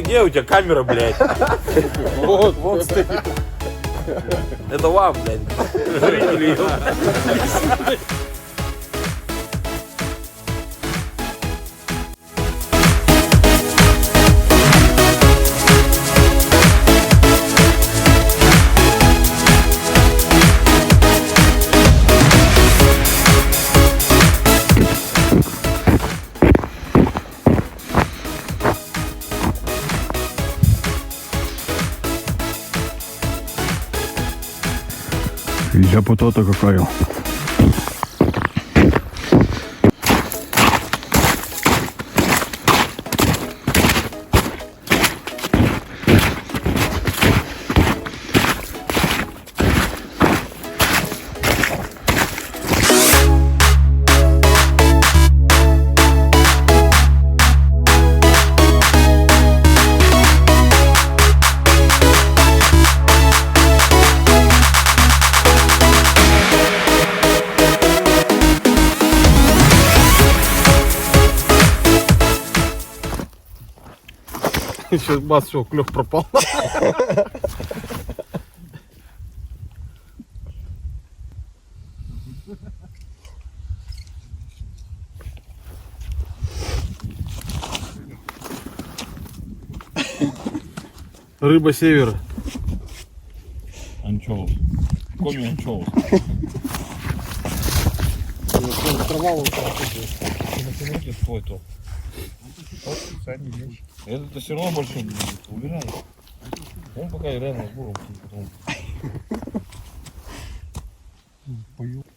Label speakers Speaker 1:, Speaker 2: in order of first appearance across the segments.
Speaker 1: Где у тебя камера, блядь?
Speaker 2: Вот стоит.
Speaker 1: Это вам, блядь. Зрители.
Speaker 3: Ляпота-то какая.
Speaker 2: Сейчас бац, все, клев пропал. Рыба севера.
Speaker 1: Анчоус. Коми анчоус. Твой топ. Это все равно больше убирай. Он пока реально с буром потом.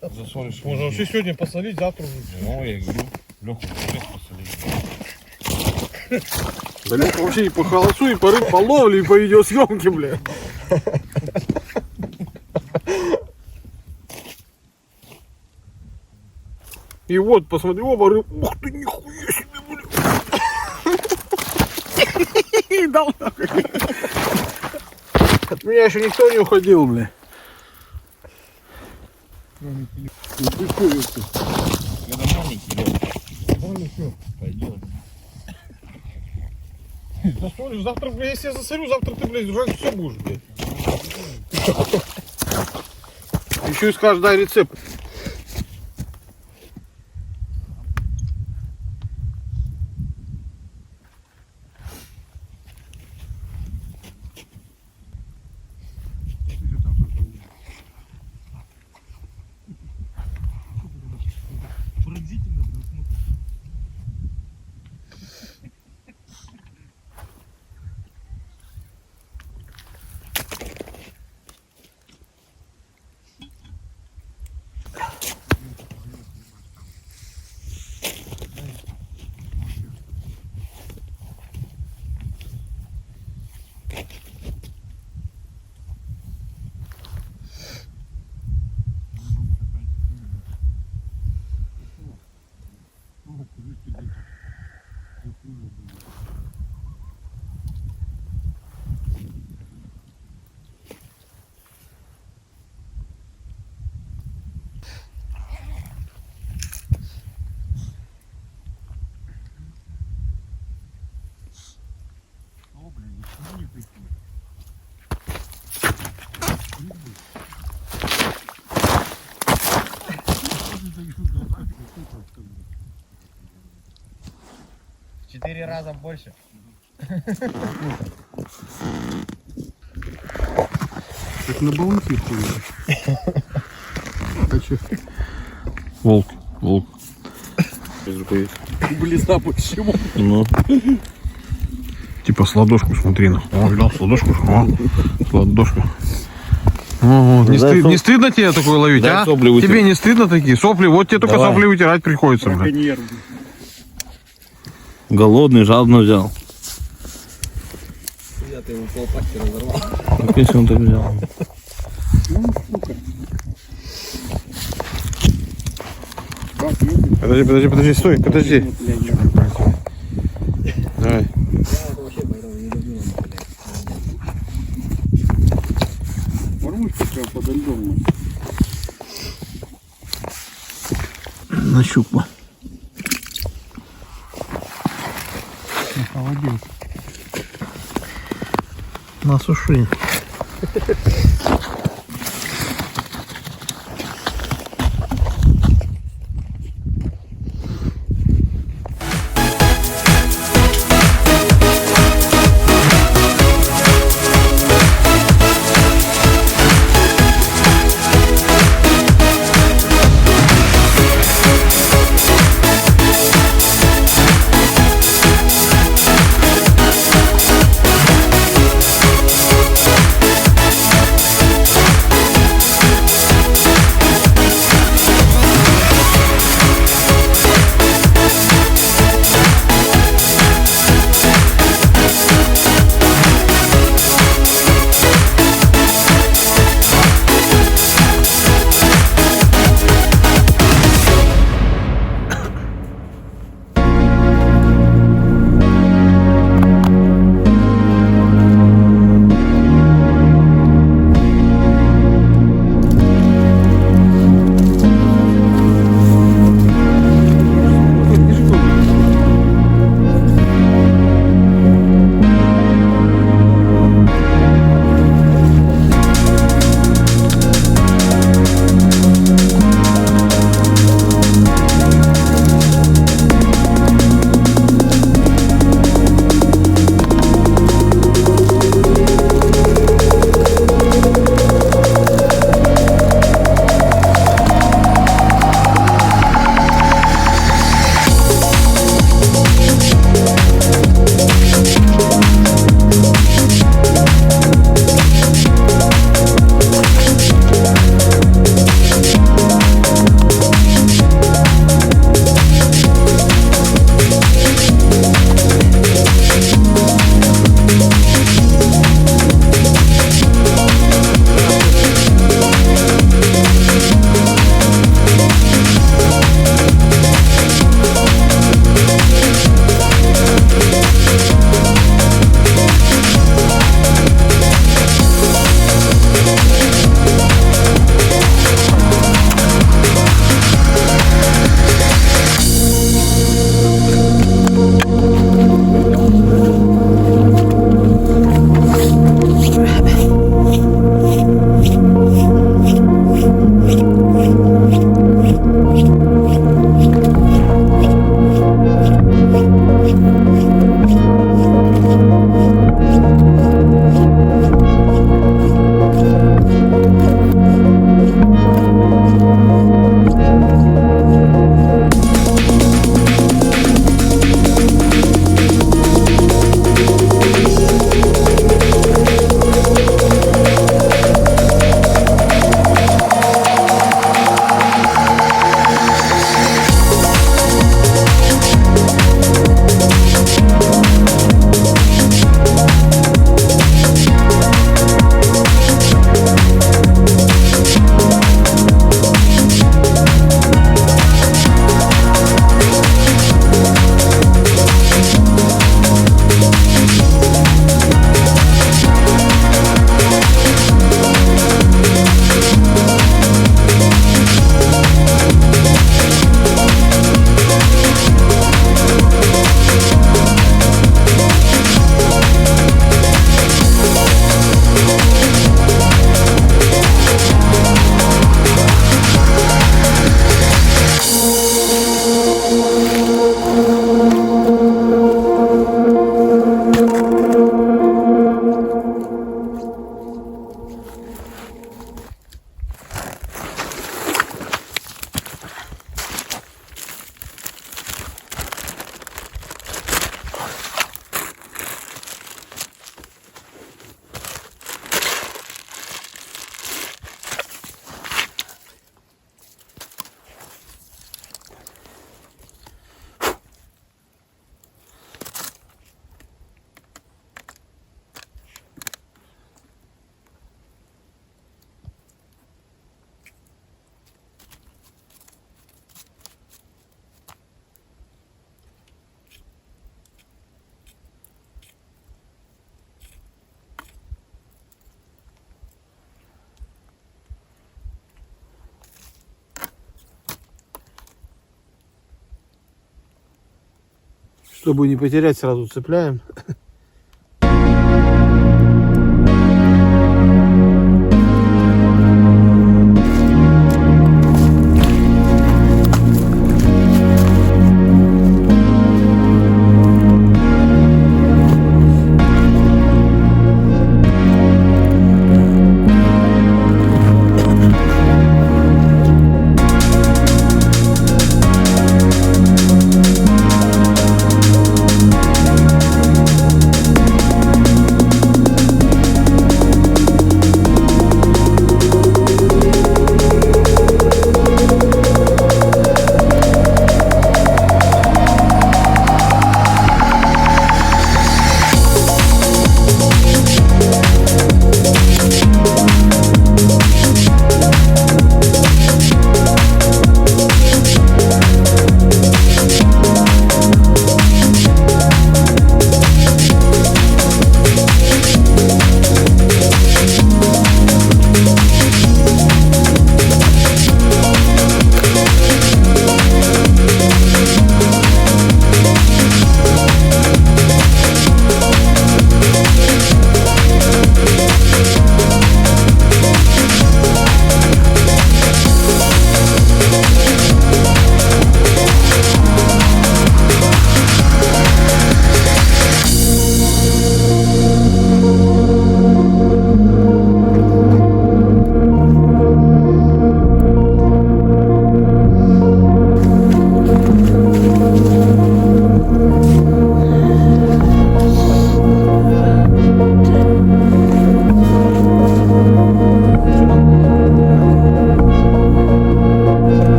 Speaker 1: Засолишь.
Speaker 2: Можно вообще сегодня посолить, завтра уже.
Speaker 1: Ну, я говорю, Леху посолить.
Speaker 2: Да Леха вообще и по холодцу, и по рыб, по ловле, и по видеосъемке, бля. И вот, посмотри, оба рыб. Ух ты, нихуя себе, бля. Дал нахуй. От меня еще никто не уходил, бля.
Speaker 1: Это маленький, Леха. Пойдет.
Speaker 2: Засолишь, завтра, бля, если я засолю, завтра ты, блядь, жрать все будешь, блядь. Еще и скажешь, дай рецепт.
Speaker 4: В 4 раза больше.
Speaker 2: Как на балансе ходишь.
Speaker 3: Волк.
Speaker 2: Близна почему?
Speaker 3: Ну. Типа с ладошку смотри на. О, видал, с ладошку. О, с ладошку. О, не, не стыдно тебе такое ловить,
Speaker 1: дай
Speaker 3: а?
Speaker 1: сопли вытер.
Speaker 3: Тебе не стыдно такие сопли? Вот тебе только
Speaker 1: Давай.
Speaker 3: сопли вытирать приходится, блядь.
Speaker 1: Голодный, жадно взял.
Speaker 4: Я-то ему полпачки разорвал.
Speaker 1: Как если он так взял?
Speaker 3: Подожди, стой, подожди. Давай.
Speaker 2: Мормушка прям подо льдом.
Speaker 3: Нащупай.
Speaker 2: Холодец.
Speaker 3: На суши.
Speaker 2: Чтобы не потерять, сразу цепляем.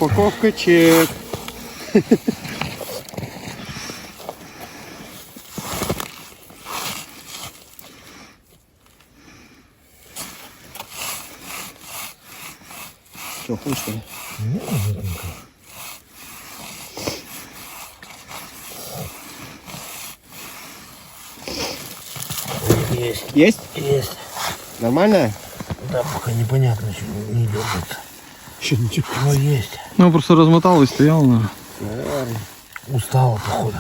Speaker 2: Упаковка чек. Что, хочешь, что ли?
Speaker 4: Есть.
Speaker 2: Есть?
Speaker 4: Есть.
Speaker 2: Нормально?
Speaker 4: Да, пока непонятно, что не дергается.
Speaker 2: Еще ничего.
Speaker 4: Но есть.
Speaker 3: Ну, просто размотал и стоял, наверное.
Speaker 2: Наверное.
Speaker 4: Устала, походу.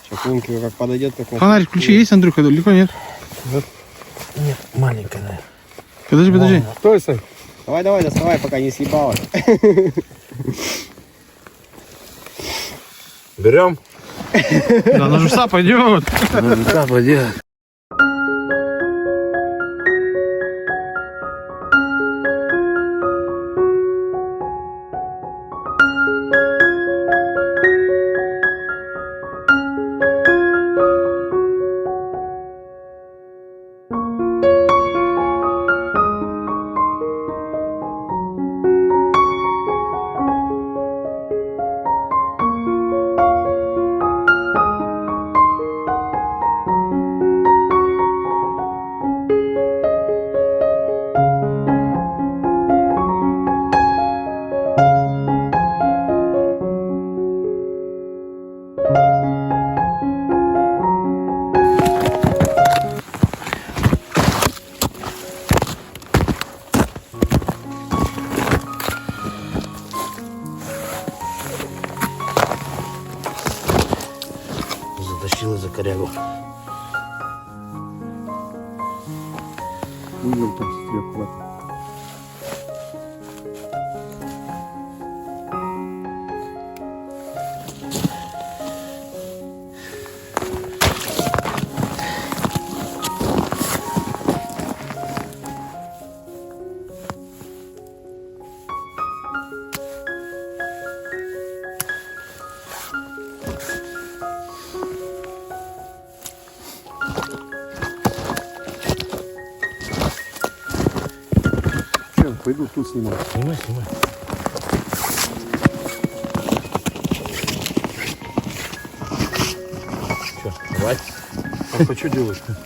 Speaker 2: Сейчас Лунки как подойдет, как на...
Speaker 3: Фонарик включи, есть, Андрюха, далеко нет?
Speaker 4: Нет, маленькая, наверное.
Speaker 3: Подожди, подожди.
Speaker 2: Стой, Сань. Давай, давай, доставай, пока не съебало.
Speaker 1: Берем.
Speaker 3: Да, на жуса пойдет.
Speaker 4: Да, пойдет. Затащила за корягу.
Speaker 2: Будем там сверху. Пойду тут снимать.
Speaker 4: Снимай, снимай. Что, давай.
Speaker 2: А что делать-то?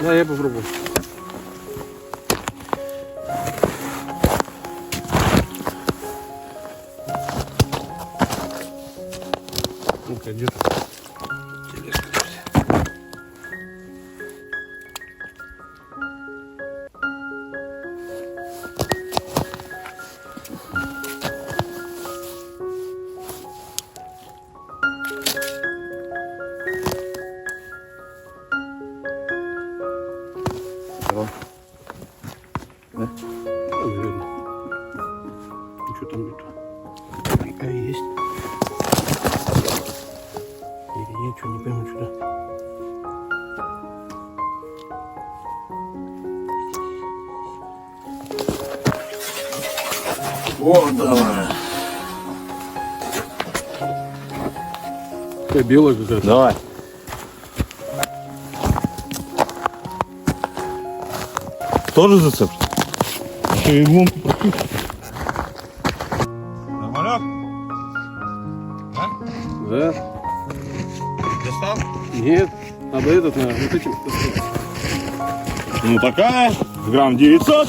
Speaker 2: Да, я попробую. Ну-ка, где-то. Да? Наверное. Ничего там нету. А есть. Или нет, что, не пойму, что.
Speaker 1: Вот, давай.
Speaker 2: Такая белая какая-то.
Speaker 1: Давай. Тоже зацеп? Еще и лунку пропустить. Нормалек? А?
Speaker 2: Да?
Speaker 1: Достал?
Speaker 2: Нет. Надо этот, наверное, вот этим.
Speaker 1: Ну такая, грамм 900.